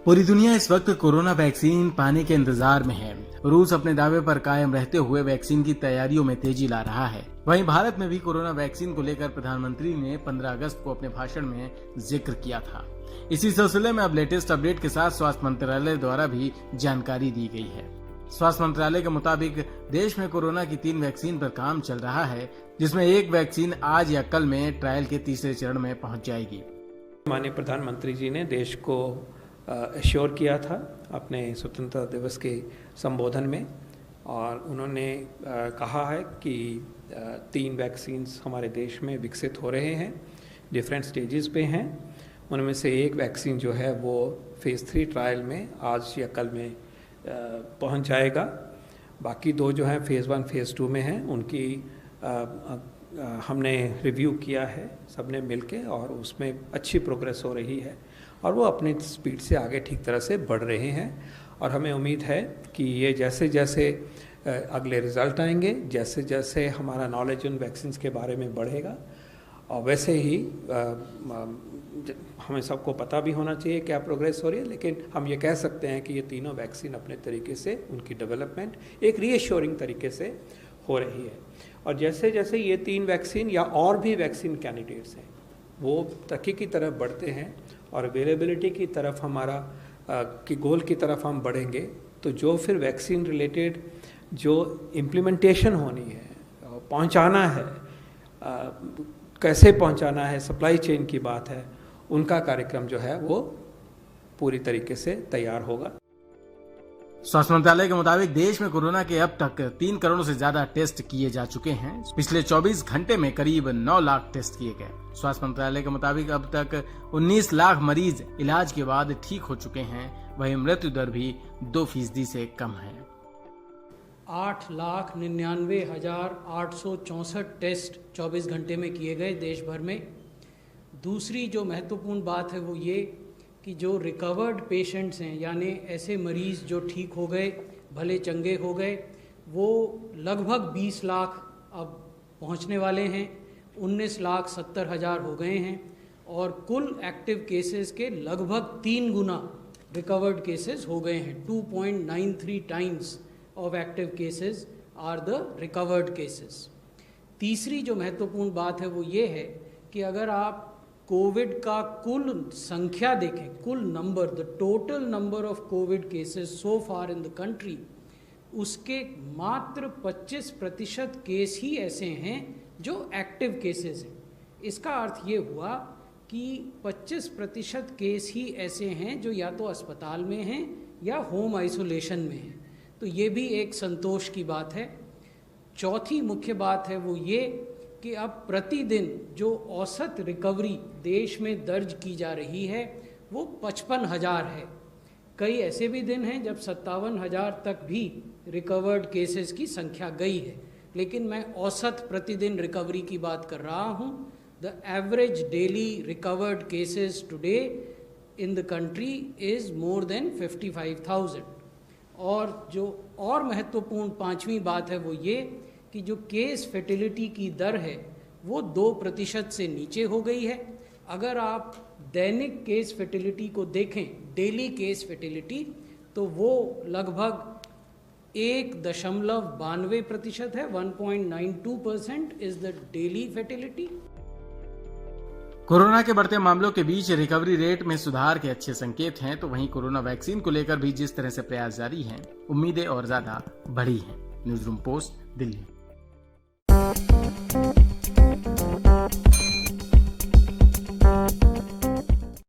पूरी दुनिया इस वक्त कोरोना वैक्सीन पाने के इंतजार में है। रूस अपने दावे पर कायम रहते हुए वैक्सीन की तैयारियों में तेजी ला रहा है। वहीं भारत में भी कोरोना वैक्सीन को लेकर प्रधानमंत्री ने 15 अगस्त को अपने भाषण में जिक्र किया था। इसी सिलसिले में अब लेटेस्ट अपडेट के साथ स्वास्थ्य मंत्रालय द्वारा भी जानकारी दी गई है। स्वास्थ्य मंत्रालय के मुताबिक देश में कोरोना की 3 वैक्सीन पर काम चल रहा है, जिसमें एक वैक्सीन आज या कल में ट्रायल के तीसरे चरण में पहुंच जाएगी। माननीय प्रधानमंत्री जी ने देश को एश्योर किया था अपने स्वतंत्रता दिवस के संबोधन में, और उन्होंने कहा है कि 3 वैक्सीन्स हमारे देश में विकसित हो रहे हैं, डिफरेंट स्टेजेस पे हैं। उनमें से एक वैक्सीन जो है वो फेज़ 3 ट्रायल में आज या कल में पहुंच जाएगा। बाकी 2 जो हैं फेज़ 1 फेज़ 2 में हैं, उनकी हमने रिव्यू किया है सबने मिलके, और उसमें अच्छी प्रोग्रेस हो रही है और वो अपनी स्पीड से आगे ठीक तरह से बढ़ रहे हैं। और हमें उम्मीद है कि ये जैसे जैसे अगले रिज़ल्ट आएंगे, जैसे जैसे हमारा नॉलेज उन वैक्सीन्स के बारे में बढ़ेगा, और वैसे ही हमें सबको पता भी होना चाहिए क्या प्रोग्रेस हो रही है। लेकिन हम ये कह सकते हैं कि ये तीनों वैक्सीन अपने तरीके से उनकी डेवलपमेंट एक रीएश्योरिंग तरीके से हो रही है। और जैसे जैसे ये 3 वैक्सीन या और भी वैक्सीन कैंडिडेट्स हैं वो तरक्की की तरफ बढ़ते हैं और अवेलेबिलिटी की तरफ हमारा की गोल की तरफ हम बढ़ेंगे, तो जो फिर वैक्सीन रिलेटेड जो इम्प्लीमेंटेशन होनी है, पहुंचाना है, कैसे पहुंचाना है, सप्लाई चेन की बात है, उनका कार्यक्रम जो है वो पूरी तरीके से तैयार होगा। स्वास्थ्य मंत्रालय के मुताबिक देश में कोरोना के अब तक 3 करोड़ से ज्यादा टेस्ट किए जा चुके हैं। पिछले 24 घंटे में करीब 9 लाख टेस्ट किए गए। स्वास्थ्य मंत्रालय के मुताबिक अब तक 19 लाख मरीज इलाज के बाद ठीक हो चुके हैं। वहीं मृत्यु दर भी 2% से कम है। 8,99,864 टेस्ट 24 घंटे में किए गए देश भर में। दूसरी जो महत्वपूर्ण बात है वो ये कि जो रिकवर्ड पेशेंट्स हैं, यानी ऐसे मरीज़ जो ठीक हो गए, भले चंगे हो गए, वो लगभग 20 लाख अब पहुंचने वाले हैं। 19,70,000 हो गए हैं, और कुल एक्टिव केसेस के लगभग 3 गुना रिकवर्ड केसेस हो गए हैं। 2.93 times of active cases are the recovered cases. तीसरी जो महत्वपूर्ण बात है वो ये है कि अगर आप कोविड का कुल संख्या देखें, कुल number, the total number of Covid cases so far in the country, उसके मात्र 25% केस ही ऐसे हैं जो एक्टिव केसेस हैं। इसका अर्थ ये हुआ कि 25% केस ही ऐसे हैं जो या तो अस्पताल में हैं या होम आइसोलेशन में हैं। तो ये भी एक संतोष की बात है। चौथी मुख्य बात है वो ये कि अब प्रतिदिन जो औसत रिकवरी देश में दर्ज की जा रही है वो 55,000 है। कई ऐसे भी दिन हैं जब 57,000 तक भी रिकवर्ड केसेस की संख्या गई है, लेकिन मैं औसत प्रतिदिन रिकवरी की बात कर रहा हूँ। The average daily recovered cases today in the country is more than 55,000। और जो और महत्वपूर्ण 5वीं बात है वो ये कि जो केस फर्टिलिटी की दर है वो 2% से नीचे हो गई है। अगर आप दैनिक केस फर्टिलिटी को देखें, डेली केस फर्टिलिटी, तो वो लगभग 1.92% है। 1.92% is the daily fertility. Corona के बढ़ते मामलों के बीच रिकवरी रेट में सुधार के अच्छे संकेत हैं, तो वहीं कोरोना वैक्सीन को लेकर भी जिस तरह से प्रयास जारी हैं, उम्मीदें और ज्यादा बढ़ी हैं। News room post, Delhi.